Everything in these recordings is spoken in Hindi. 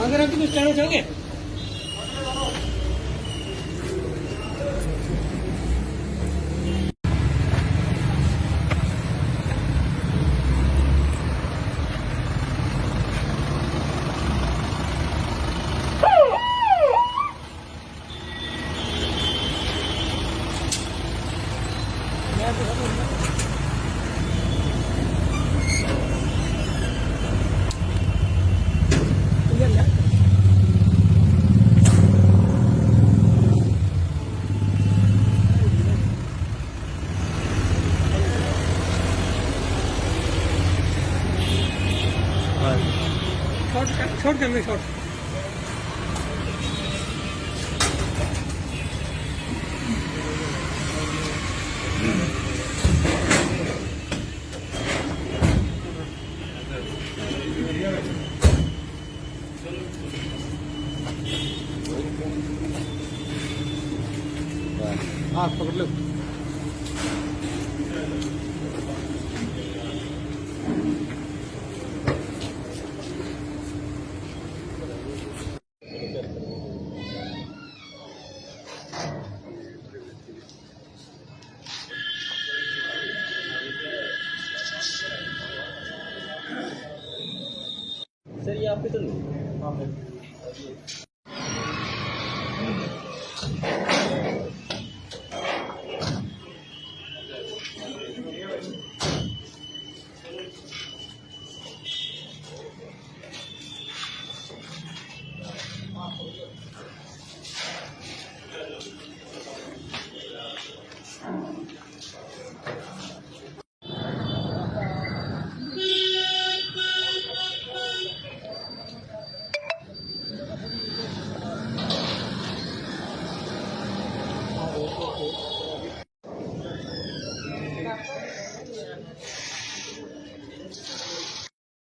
अगर तुम स्टैंड हो जाओगे शॉर्ट कर ले शॉर्ट हाँ पकड़ लो सर ये आपके तो नहीं। हाँ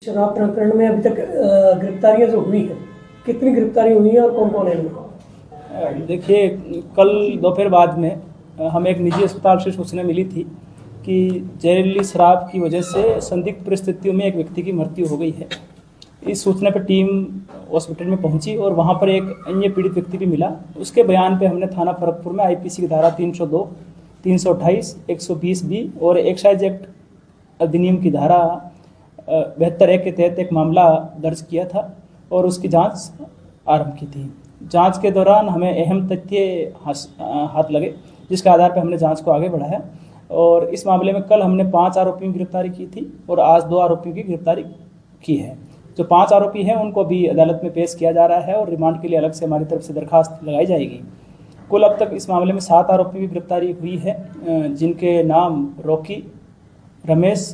शराब प्रकरण में अभी तक गिरफ्तारियां जो हुई हैं, कितनी गिरफ्तारी हुई है और कौन कौन है इनमें? देखिए, कल दोपहर बाद में हमें एक निजी अस्पताल से सूचना मिली थी कि जहरीली शराब की वजह से संदिग्ध परिस्थितियों में एक व्यक्ति की मृत्यु हो गई है। इस सूचना पर टीम हॉस्पिटल में पहुंची और वहां पर एक अन्य पीड़ित व्यक्ति भी मिला। उसके बयान पे हमने थाना फरकपुर में आईपीसी की धारा 302, 328, 120 बी और एक्साइज एक्ट अधिनियम की धारा 72A के तहत एक मामला दर्ज किया था और उसकी जांच आरंभ की थी। जांच के दौरान हमें अहम तथ्य हाथ लगे, जिसके आधार पर हमने जांच को आगे बढ़ाया और इस मामले में कल हमने 5 आरोपियों की गिरफ्तारी की थी और आज 2 आरोपियों की गिरफ्तारी की है। जो 5 आरोपी हैं उनको भी अदालत में पेश किया जा रहा है और रिमांड के लिए अलग से हमारी तरफ से दरखास्त लगाई जाएगी। कुल अब तक इस मामले में 7 आरोपियों की गिरफ्तारी हुई है, जिनके नाम रॉकी, रमेश,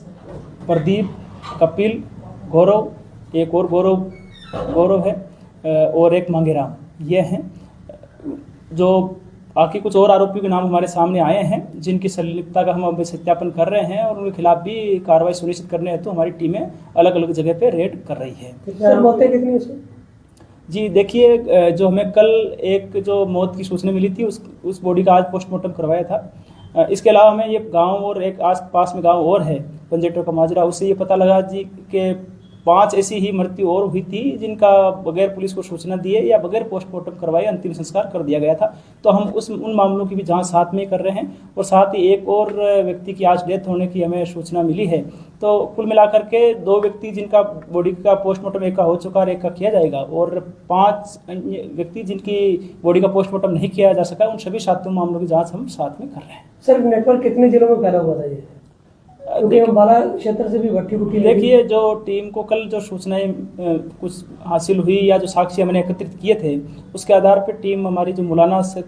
प्रदीप, कपिल, गौरव, एक और गौरव है और एक मांगेराम, ये हैं। जो बाकी कुछ और आरोपियों के नाम हमारे सामने आए हैं, जिनकी संलिप्तता का हम अभी सत्यापन कर रहे हैं और उनके खिलाफ भी कार्रवाई सुनिश्चित करने हेतु हमारी टीमें अलग अलग जगह पे रेड कर रही है। कितनी इसमें? जी देखिए, जो हमें कल एक जो मौत की सूचना मिली थी उस बॉडी का आज पोस्टमार्टम करवाया था। इसके अलावा हमें ये गांव और एक आस पास में गांव और है पंजेटर का माजरा, उससे ये पता लगा जी कि 5 ऐसी ही मृत्यु और हुई थी जिनका बगैर पुलिस को सूचना दिए या बगैर पोस्टमार्टम करवाए अंतिम संस्कार कर दिया गया था। तो हम उन मामलों की भी जांच साथ में कर रहे हैं और साथ ही एक और व्यक्ति की आज डेथ होने की हमें सूचना मिली है। तो कुल मिलाकर के 2 व्यक्ति जिनका बॉडी का पोस्टमार्टम एक का हो चुका और एक का किया जाएगा और 5 अन्य व्यक्ति जिनकी बॉडी का पोस्टमार्टम नहीं किया जा सका, उन सभी 7 मामलों की जाँच हम साथ में कर रहे हैं। सर नेटवर्क कितने जिलों में फैला हुआ था ये? क्योंकि अम्बाला क्षेत्र से भी भट्टी बुट्टी देखिए, जो टीम को कल जो सूचनाएं कुछ हासिल हुई या जो साक्ष्य हमने एकत्रित किए थे, उसके आधार पर टीम हमारी जो मुलाना से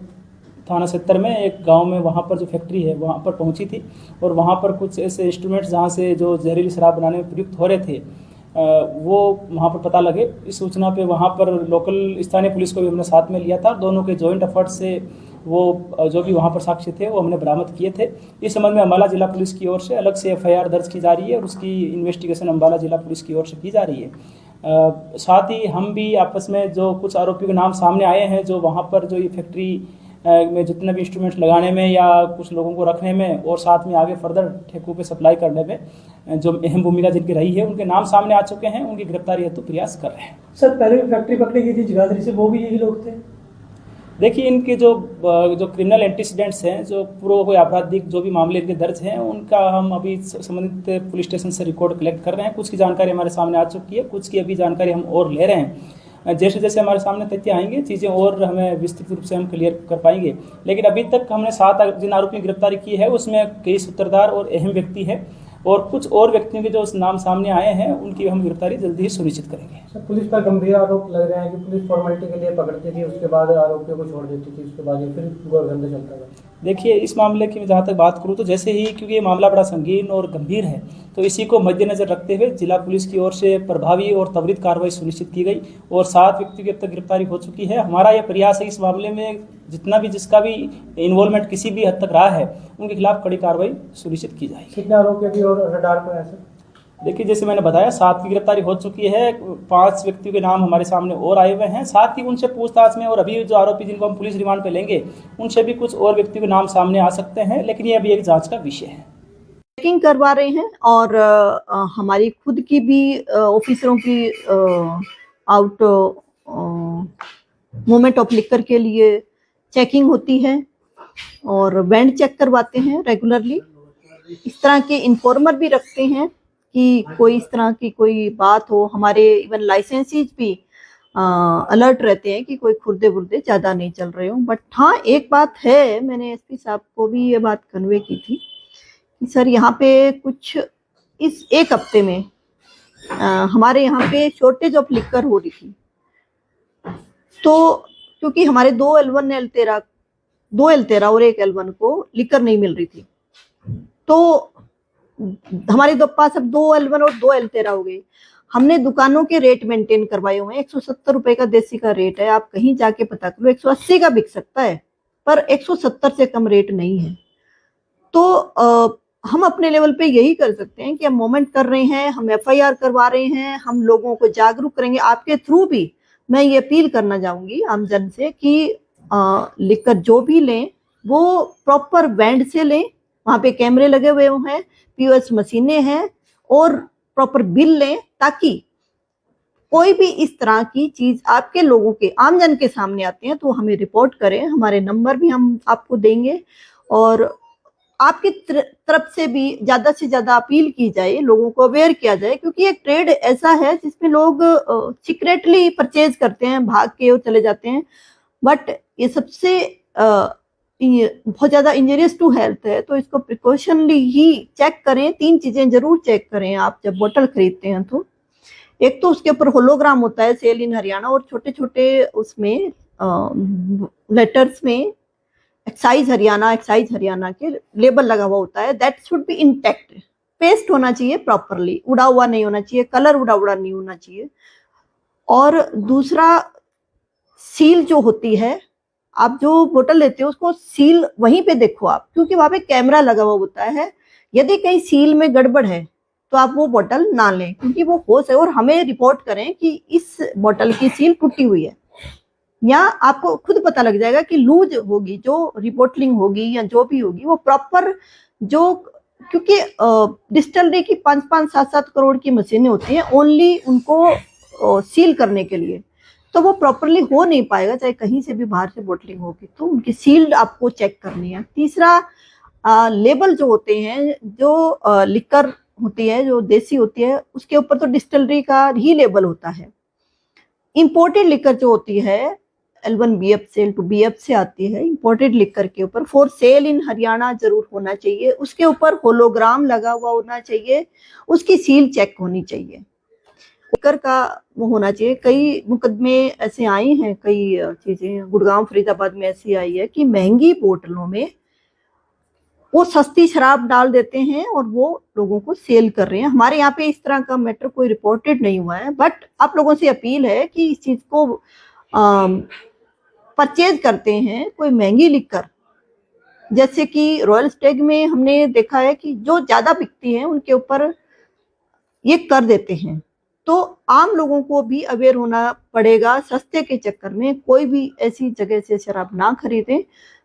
थाना क्षेत्र में एक गांव में वहां पर जो फैक्ट्री है वहां पर पहुंची थी और वहां पर कुछ ऐसे इंस्ट्रूमेंट्स जहां से जो जहरीली शराब बनाने में प्रयुक्त हो रहे थे वो वहां पर पता लगे। इस सूचना पे वहां पर लोकल स्थानीय पुलिस को भी हमने साथ में लिया था। दोनों के जॉइंट एफर्ट से वो जो भी वहां पर साक्ष्य थे वो हमने बरामद किए थे। इस संबंध में अम्बाला जिला पुलिस की ओर से अलग से एफआईआर दर्ज की जा रही है और उसकी इन्वेस्टिगेशन अम्बाला जिला पुलिस की ओर से की जा रही है। साथ ही हम भी आपस में जो कुछ आरोपियों के नाम सामने आए हैं जो वहाँ पर जो ये फैक्ट्री में जितने भी इंस्ट्रूमेंट्स लगाने में या कुछ लोगों को रखने में और साथ में आगे फर्दर ठेकों पे सप्लाई करने में जो अहम भूमिका जिनकी रही है उनके नाम सामने आ चुके हैं। उनकी गिरफ्तारी हेतु प्रयास कर रहे हैं। सर, पहले भी फैक्ट्री पकड़ी गई थी जगाधरी से, वो भी यही लोग थे? देखिए, इनके जो क्रिमिनल एंटीसीडेंट्स हैं, जो पूर्व कोई आपराधिक जो भी मामले इनके दर्ज हैं, उनका हम अभी संबंधित पुलिस स्टेशन से रिकॉर्ड कलेक्ट कर रहे हैं। कुछ की जानकारी हमारे सामने आ चुकी है, कुछ की अभी जानकारी हम और ले रहे हैं। जैसे जैसे हमारे सामने तथ्य आएंगे चीज़ें और हमें विस्तृत रूप से हम क्लियर कर पाएंगे। लेकिन अभी तक हमने 7 जिन आरोपियों की गिरफ्तारी की है उसमें कई सूत्रधार और अहम व्यक्ति है और कुछ और व्यक्तियों के जो नाम सामने आए हैं उनकी हम गिरफ्तारी जल्दी ही सुनिश्चित करेंगे। सर, पुलिस पर गंभीर आरोप लग रहे हैं कि पुलिस फॉर्मेलिटी के लिए पकड़ती थी, उसके बाद आरोपियों को छोड़ देती थी, उसके बाद ये फिर गोरखंड चलता था। देखिए, इस मामले की जहाँ तक बात करूँ तो जैसे ही क्योंकि ये मामला बड़ा संगीन और गंभीर है तो इसी को मद्देनजर रखते हुए जिला पुलिस की ओर से प्रभावी और त्वरित कार्रवाई सुनिश्चित की गई और 7 व्यक्तियों की अब तक गिरफ्तारी हो चुकी है। हमारा यह प्रयास है इस मामले में जितना भी जिसका भी इन्वॉल्वमेंट किसी भी हद तक रहा है उनके खिलाफ कड़ी कार्रवाई सुनिश्चित की जाएगी। कितने आरोपी अभी और रडार पर है सर? देखिए, जैसे मैंने बताया 7 की गिरफ्तारी हो चुकी है, 5 व्यक्तियों के नाम हमारे सामने और आए हुए हैं। साथ ही उनसे पूछताछ में और अभी जो आरोपी जिनको हम पुलिस रिमांड पे लेंगे उनसे भी कुछ और व्यक्तियों के नाम सामने आ सकते हैं, लेकिन ये अभी एक जांच का विषय है। चेकिंग करवा रहे हैं और हमारी खुद की भी ऑफिसरों की आउट मूवमेंट ऑफ लिकर के लिए चेकिंग होती है और बैंड चेक करवाते हैं रेगुलरली। इस तरह के इन्फॉर्मर भी रखते हैं कि कोई इस तरह की कोई बात हो। हमारे इवन लाइसेंसीज भी अलर्ट रहते हैं कि कोई खुर्दे बुर्दे ज़्यादा नहीं चल रहे हो। बट हाँ, एक बात है, मैंने एसपी साहब को भी ये बात कन्वे की थी कि सर यहाँ पे कुछ इस एक हफ्ते में हमारे यहाँ पे शॉर्टेज ऑफ लिकर हो रही थी। तो क्योंकि हमारे 2 L13 और 1 L1 को लिकर नहीं मिल रही थी, तो हमारे पास अब 2 L1 और 2 L13 हो गए। हमने दुकानों के रेट मेंटेन करवाए हुए हैं। 170 रुपए का देसी का रेट है, आप कहीं जाके पता करो 180 का बिक सकता है, पर 170 से कम रेट नहीं है। तो हम अपने लेवल पे यही कर सकते हैं कि हम मूवमेंट कर रहे हैं, हम FIR करवा रहे हैं, हम लोगों को जागरूक करेंगे। आपके थ्रू भी मैं ये अपील करना चाहूंगी आमजन से कि लिकर जो भी लें वो प्रॉपर बैंड से लें। वहां पे कैमरे लगे हुए हैं, POS मशीनें हैं और प्रॉपर बिल लें, ताकि कोई भी इस तरह की चीज आपके लोगों के आमजन के सामने आते हैं तो हमें रिपोर्ट करें। हमारे नंबर भी हम आपको देंगे और आपकी तरफ से भी ज्यादा से ज्यादा अपील की जाए, लोगों को अवेयर किया जाए, क्योंकि एक ट्रेड ऐसा है जिसमें लोग सीक्रेटली परचेज करते हैं, भाग के और चले जाते हैं। बट ये सबसे बहुत ज्यादा इंजरियस टू हेल्थ है, तो इसको प्रिकॉशनली ही चेक करें। 3 चीजें जरूर चेक करें आप जब बोतल खरीदते हैं तो। एक तो उसके ऊपर होलोग्राम होता है सेल इन हरियाणा, और छोटे छोटे उसमें लेटर्स में एक्साइज हरियाणा के लेबल लगा हुआ होता है। That should be intact, paste होना चाहिए प्रॉपरली, उड़ा हुआ नहीं होना चाहिए, कलर उड़ा नहीं होना चाहिए। और दूसरा, सील जो होती है, आप जो बोतल लेते हो उसको सील वहीं पे देखो आप, क्योंकि वहां पे कैमरा लगा हुआ होता है। यदि कहीं सील में गड़बड़ है तो आप वो बोतल ना लें, क्योंकि वो हो से, और हमें रिपोर्ट करें कि इस बोतल की सील टूटी हुई है, या आपको खुद पता लग जाएगा कि लूज होगी, जो रिपोर्टलिंग होगी या जो भी होगी वो प्रॉपर, जो क्योंकि डिस्टिलरी की 5-5, 7-7 करोड़ की मशीनें होती हैं ओनली उनको सील करने के लिए, तो वो प्रॉपरली हो नहीं पाएगा चाहे कहीं से भी बाहर से बोटलिंग होगी, तो उनकी सील्ड आपको चेक करनी है। तीसरा, लेबल जो होते हैं, जो लिकर होती है, जो देसी होती है, उसके ऊपर तो डिस्टिलरी का ही लेबल होता है। इंपोर्टेड लिकर जो होती है L1 BF cell to BF से आती है इंपोर्टेड लिकर के ऊपर, फॉर सेल इन हरियाणा जरूर होना चाहिए, उसके ऊपर होलोग्राम लगा हुआ होना चाहिए, उसकी सील चेक होनी चाहिए, लिकर का वो होना चाहिए। कई मुकदमे ऐसे आए हैं, कई चीजें गुड़गांव फरीदाबाद में ऐसी आई है कि महंगी बोतलों में वो सस्ती शराब डाल देते हैं और वो लोगों को सेल कर रहे हैं। हमारे यहाँ पे इस तरह का मैटर कोई रिपोर्टेड नहीं हुआ है, बट आप लोगों से अपील है कि इस चीज को परचेज करते हैं कोई महंगी लिकर, जैसे कि रॉयल स्टेग में हमने देखा है कि जो ज्यादा बिकती है उनके ऊपर ये कर देते हैं। तो आम लोगों को भी अवेयर होना पड़ेगा, सस्ते के चक्कर में कोई भी ऐसी जगह से शराब ना खरीदें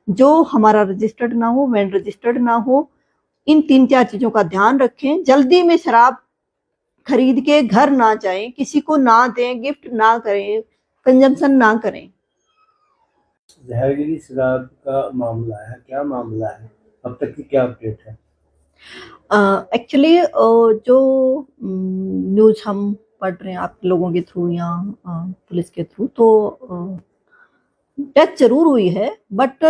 जो हमारा रजिस्टर्ड ना हो, वैन रजिस्टर्ड ना हो। इन 3-4 चीजों का ध्यान रखें। जल्दी में शराब खरीद के घर ना जाएं, किसी को ना दें, गिफ्ट ना करें, कंजम्पशन ना करें। जहरीली शराब का मामला है, क्या मामला है, अब तक की क्या अपडेट है? एक्चुअली जो न्यूज हम पढ़ रहे हैं आप लोगों के थ्रू या पुलिस के थ्रू, तो डेथ जरूर हुई है, बट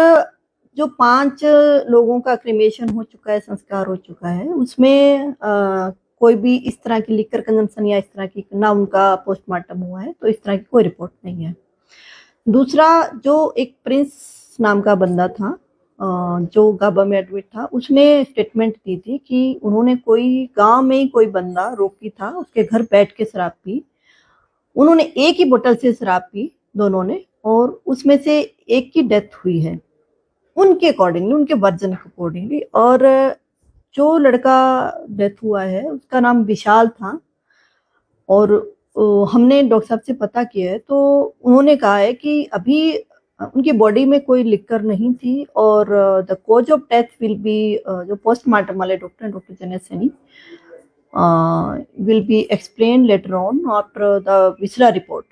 जो 5 लोगों का क्रिमेशन हो चुका है, संस्कार हो चुका है, उसमें कोई भी इस तरह की लिकर कंजम्पशन या इस तरह की ना उनका पोस्टमार्टम हुआ है, तो इस तरह की कोई रिपोर्ट नहीं है। दूसरा, जो एक प्रिंस नाम का बंदा था जो गाबा में एडमिट था, उसने स्टेटमेंट दी थी कि उन्होंने कोई गांव में ही कोई बंदा रोकी था, उसके घर बैठ के शराब पी, उन्होंने एक ही बोतल से शराब पी दोनों ने, और उसमें से एक की डेथ हुई है उनके अकॉर्डिंगली, उनके वर्जन के अकॉर्डिंगली। और जो लड़का डेथ हुआ है उसका नाम विशाल था, और हमने डॉक्टर साहब से पता किया है तो उन्होंने कहा है कि अभी उनकी बॉडी में कोई लिकर नहीं थी, और the cause of death will be, जो पोस्टमार्टम वाले डॉक्टर हैं, doctor जनेश Saini, will be explain later on after the viscera report.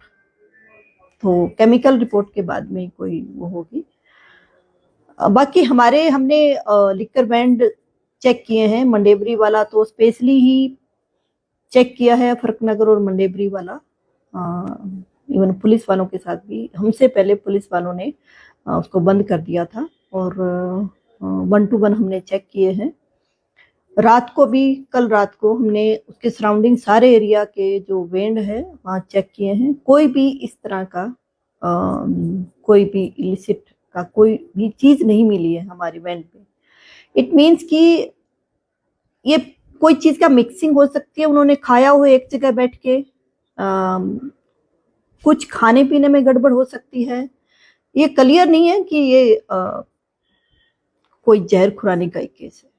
तो केमिकल रिपोर्ट के बाद में कोई वो होगी। बाकी हमने लिकर बैंड चेक किए हैं, मंडेबरी वाला तो स्पेशली ही चेक किया है, फरकनगर और मंडेबरी वाला, इवन पुलिस वालों के साथ भी। हमसे पहले पुलिस वालों ने उसको बंद कर दिया था, और 1 to 1 हमने चेक किए हैं। रात को भी, कल रात को हमने उसके सराउंडिंग सारे एरिया के जो वेंड है वहाँ चेक किए हैं, कोई भी इस तरह का कोई भी इलिसिट का कोई भी चीज नहीं मिली है हमारी वेंड पे। इट मीन्स कि ये कोई चीज का मिक्सिंग हो सकती है, उन्होंने खाया हुआ एक जगह बैठ के, कुछ खाने पीने में गड़बड़ हो सकती है। ये क्लियर नहीं है कि ये कोई जहर खुरानी का एक केस है।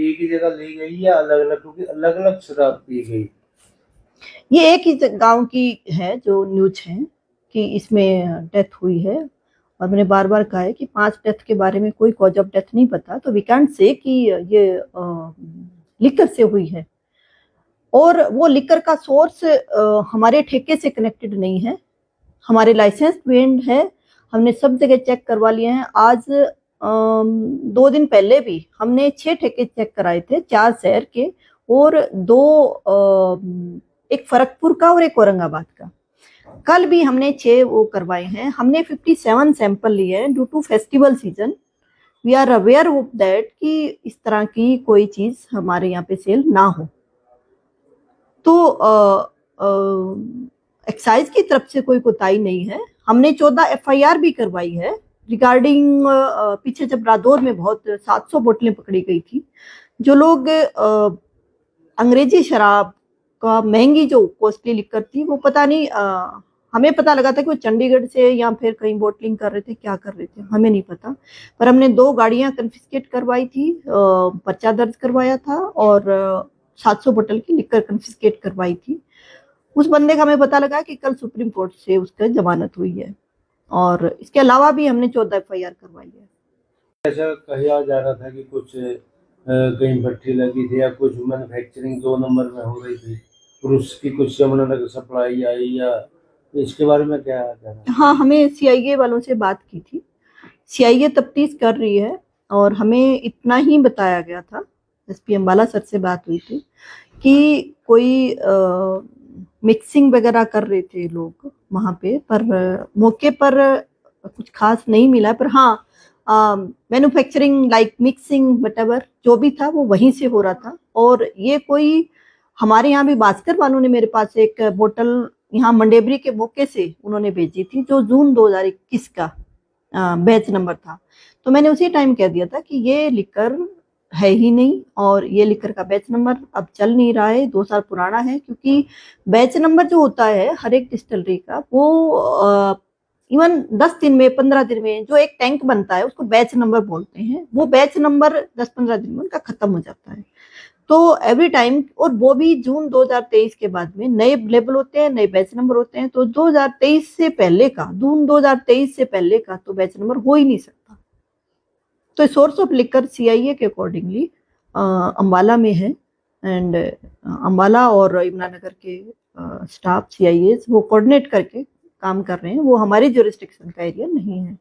एक ही जगह ली गई या अलग अलग, क्योंकि अलग अलग शराब पी गई? ये एक ही गांव की है जो न्यूज है कि इसमें डेथ हुई है, और मैंने बार बार कहा है कि 5 डेथ के बारे में कोई कॉज ऑफ डेथ नहीं पता, तो वी कैंट से कि ये लिकर से हुई है। और वो लिकर का सोर्स हमारे ठेके से कनेक्टेड नहीं है, हमारे लाइसेंस वेंड है, हमने सब जगह चेक करवा लिए हैं। आज 2 दिन पहले भी हमने 6 ठेके चेक कराए थे, 4 शहर के और 2 एक फरकपुर का और एक औरंगाबाद का। कल भी हमने 6 वो करवाए हैं। हमने 57 सैंपल लिए हैं due to festival season. We are aware of that कि इस तरह की कोई चीज हमारे यहाँ पे सेल ना हो। तो एक्साइज की तरफ से कोई कोताही नहीं है। हमने 14 FIR भी करवाई है रिगार्डिंग पीछे जब रादौर में बहुत 700 बोतलें पकड़ी गई थी। जो लोग अंग्रेजी शराब का महंगी जो कॉस्टली लिकर थी, वो पता नहीं, हमें पता लगा था कि वो चंडीगढ़ से या फिर कहीं बोटलिंग कर रहे थे, क्या कर रहे थे हमें नहीं पता। पर हमने 2 गाड़ियां कन्फिस्केट करवाई थी, पर्चा दर्ज करवाया था और 700 बोतल की लिकर कन्फिस्केट करवाई थी। उस बंदे का हमें पता लगा कि कल सुप्रीम कोर्ट से उसका जमानत हुई है, और इसके अलावा भी हमने 14 FIR करवाई है। ऐसा कहा जा रहा था कि कुछ कहीं भट्टी लगी थी या कुछ मैन्युफैक्चरिंग 2 नंबर में हो रही थी और उसकी कुछ यमुनानगर सप्लाई आई, या इसके बारे में क्या कहना है? हाँ, हमें CIA वालों से बात की थी, CIA तफ्तीश कर रही है, और हमें इतना ही बताया गया था, SP अम्बाला सर से बात हुई थी कि कोई मिक्सिंग वगैरह कर रहे थे लोग वहाँ पे, पर मौके पर कुछ खास नहीं मिला। पर हाँ, मैन्युफैक्चरिंग लाइक मिक्सिंग वटेवर जो भी था वो वहीं से हो रहा था। और ये कोई हमारे यहाँ भी भास्कर वालों ने मेरे पास एक बोतल यहाँ मंडेबरी के मौके से उन्होंने भेजी थी, जो जून 2021 का बैच नंबर था। तो मैंने उसी टाइम कह दिया था कि ये लिकर है ही नहीं, और ये लिकर का बैच नंबर अब चल नहीं रहा है, 2 साल पुराना है। क्योंकि बैच नंबर जो होता है हर एक डिस्टिलरी का, वो इवन 10 दिन में 15 दिन में जो एक टैंक बनता है उसको बैच नंबर बोलते हैं। वो बैच नंबर 10-15 दिन में उनका खत्म हो जाता है। तो एवरी टाइम, और वो भी जून 2023 के बाद में नए लेबल होते हैं, नए बैच नंबर होते हैं। तो 2023 से पहले का, जून 2023 से पहले का तो बैच नंबर हो ही नहीं सकता। तो सोर्स ऑफ लिकर CIA के अकॉर्डिंगली अम्बाला में है, एंड अम्बाला और यमुनानगर के स्टाफ CIAs वो कोऑर्डिनेट करके काम कर रहे हैं। वो हमारी ज्यूरिसडिक्शन का एरिया नहीं है।